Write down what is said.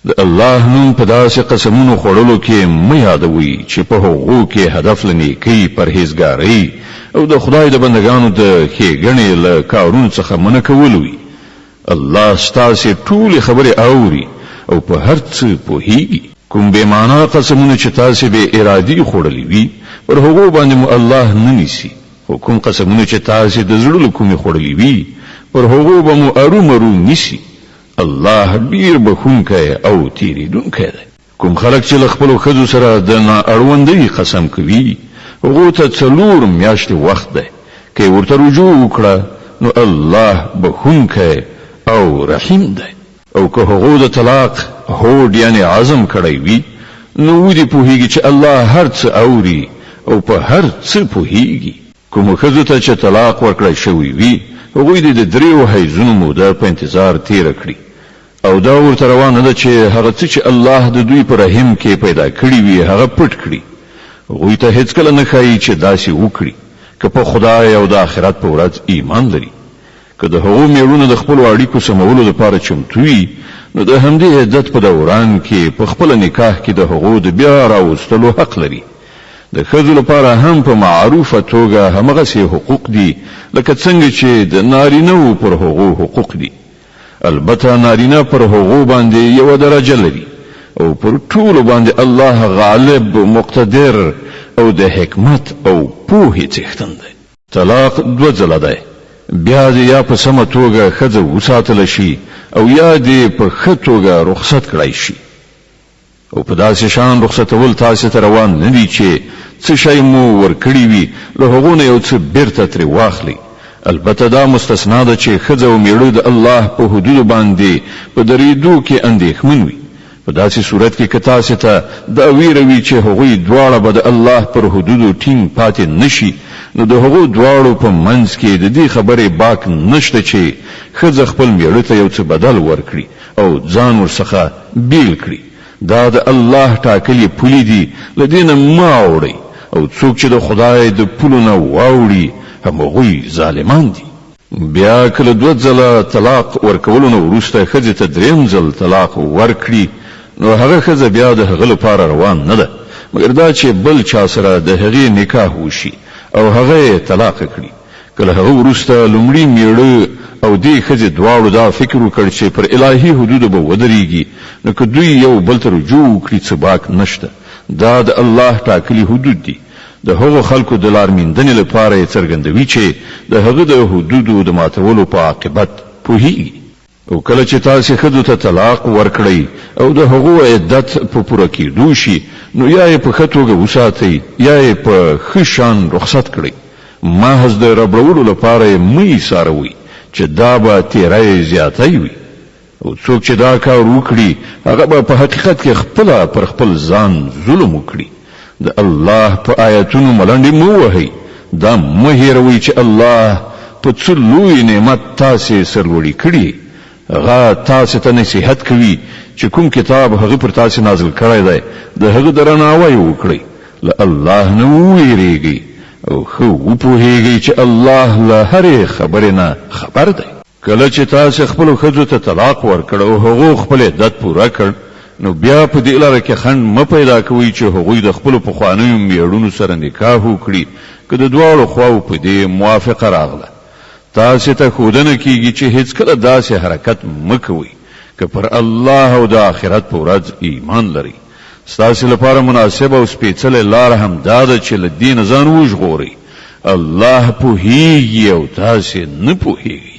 د الله نوم په داسې قسمونو خوړلو کې مه یادوي چې په هغو کې هدف له نیکۍ پرهیزګارۍ او د خدای د بندگانو د ښېګڼې له کارونو څخه منع کول وي. الله ستاسې ټولې خبرې اوري او په هر څه پوهیږي. کوم بې معنا قسمونه چې تاسې بې ارادي خوړلي وي پر هغو باندې مو الله نه نیسي، خو کوم قسمونه چې تاسې د زړه له کومې خوړلي وي پر هغو به مو ارومرو نیسي. الله ډیر بخونکی او تیریدونکی دی. کوم خلک چې له خپلو ښځو سره د نااړوندۍ قسم کوي هغو ته 4 میاشتې وخت دی. که ورته رجوع وکړه نو الله بخونکی او رحیم دی. او که هغو د طلاق هوډ یعنی عزم کړی وي نو ودې پوهیږي چې الله هر څه اوري او په هر څه پوهیږي. کوم ښځو ته چې طلاق ورکړی شوی وي هغوی د 3 حیضونو موده په انتظار تیر کړي او دا ورته روانه ده چې هغه څه چې الله د دوی په رحم کې پیدا کړی وي هغه پټ کړي. هغوی ته هیڅ کله نه ښایي چې داسې وکړي که په خدای او د آخرت په ورځ ایمان لري. که د هغو میړونو د خپلو اړیکو سمولو لپاره چمتو وي نو د همدې عدت په دوران کې په خپل نکاح کې د هغو د بیا راوستلو حق لري. د ښځو لپاره هم په معروفه توګه همغسې حقوق دي لکه څنګه چې د نارینه‌و پر هغو حقوق دي. البته نارینه پر هغو باندې یو درجه لري او پر ټولو باندې الله غالب مقتدر او د حکمت او پوهې څښتن دی. طلاق 2 ځله دی. بیا دې یا په سمه توګه ښځه وساتله شي او یا دې په ښه توګه رخصت کړی شي. او په داسې شان رخصتول تاسې ته روان نه دي چې څه شی مو ورکړي وي له هغو نه یو څه بیرته ترې واخلي. البته دا مستثنا ده چې ښځه او میړه د الله په حدودو باندې په درېدو کې اندېښمن وي. په داسې صورت کې که تاسې ته دا ویره وي چې هغوی دواړه به د الله پر حدودو ټینګ پاتې نشي نو د هغو دواړو په منځ کې د دې خبرې باک نشته چې ښځه خپل میړه ته یو څه بدل ورکړي او ځان ورڅخه بیل کړي. دا د الله ټاکلي پولې دي، له دې نه مه اوړئ. او څوک چې د خدای د پولو نه واوړي همغوی ظالمان دي. بیا کله 2 ځله طلاق ورکولو نه وروسته ښځې ته 3م ځل طلاق ورکړي نو هغه ښځه بیا د هغه لپاره روان نه ده مګر دا چې بل چا سره د هغې نکاح وشي او هغه طلاق کړي. کله هغه وروسته لومړي میړه او دې ښځې دواړو دا فکر وکړ چې پر الهي حدودو به ودرېږي نو که دوی یو بل ته رجوع وکړي څه باک نشته. دا د الله ټاکلي حدود دي. د هغو خلکو د لارمیندنې لپاره یې څرګندوي چې د هغه د حدودو د ماتولو په عاقبت پوهیږي. او کله چې تاسې ښځو ته طلاق ورکړئ او د هغو عدت په پوره کېدو شي نو یا یې په ښه توګه وساتئ یا یې په ښه شان رخصت کړئ. محض د ربړولو لپاره یې مه ایساروئ چې دا به تیری زیاتی وي. او څوک چې دا کار وکړي هغه به په حقیقت کې خپله پر خپل ځان ظلم وکړي. د الله په آیتونو ملنډې مه وهئ. دا مه هېروئ چې الله په څه لوی نعمت تاسې سرلوړي کړي. هغه تاسې ته نصیحت کوي چې کوم کتاب هغه پر تاسې نازل کړی دی د هغه درناوی وکړئ. له الله نه وویریږئ او ښه وپوهیږئ چې الله له هرې خبرې نه خبر دی. کله چې تاسې خپلو ښځو ته طلاق ورکړ او هغو خپل عدت پوره کړ نو بیا په دې لاره کې خنډ مه پیدا کوئ چې هغوی د خپلو پخوانیو میړونو سره نکاح وکړي که د دواړو خواو په دې موافقه راغله. تاسې ته ښودنه کیږي چې هیڅکله داسې حرکت مه کوئ که پر الله او د آخرت په ورځ ایمان لرئ. ستاسې لپاره مناسبه او سپېڅلې لاره هم دا ده چې له دې نه ځان وژغورئ. الله پوهیږي او تاسې نه پوهیږئ.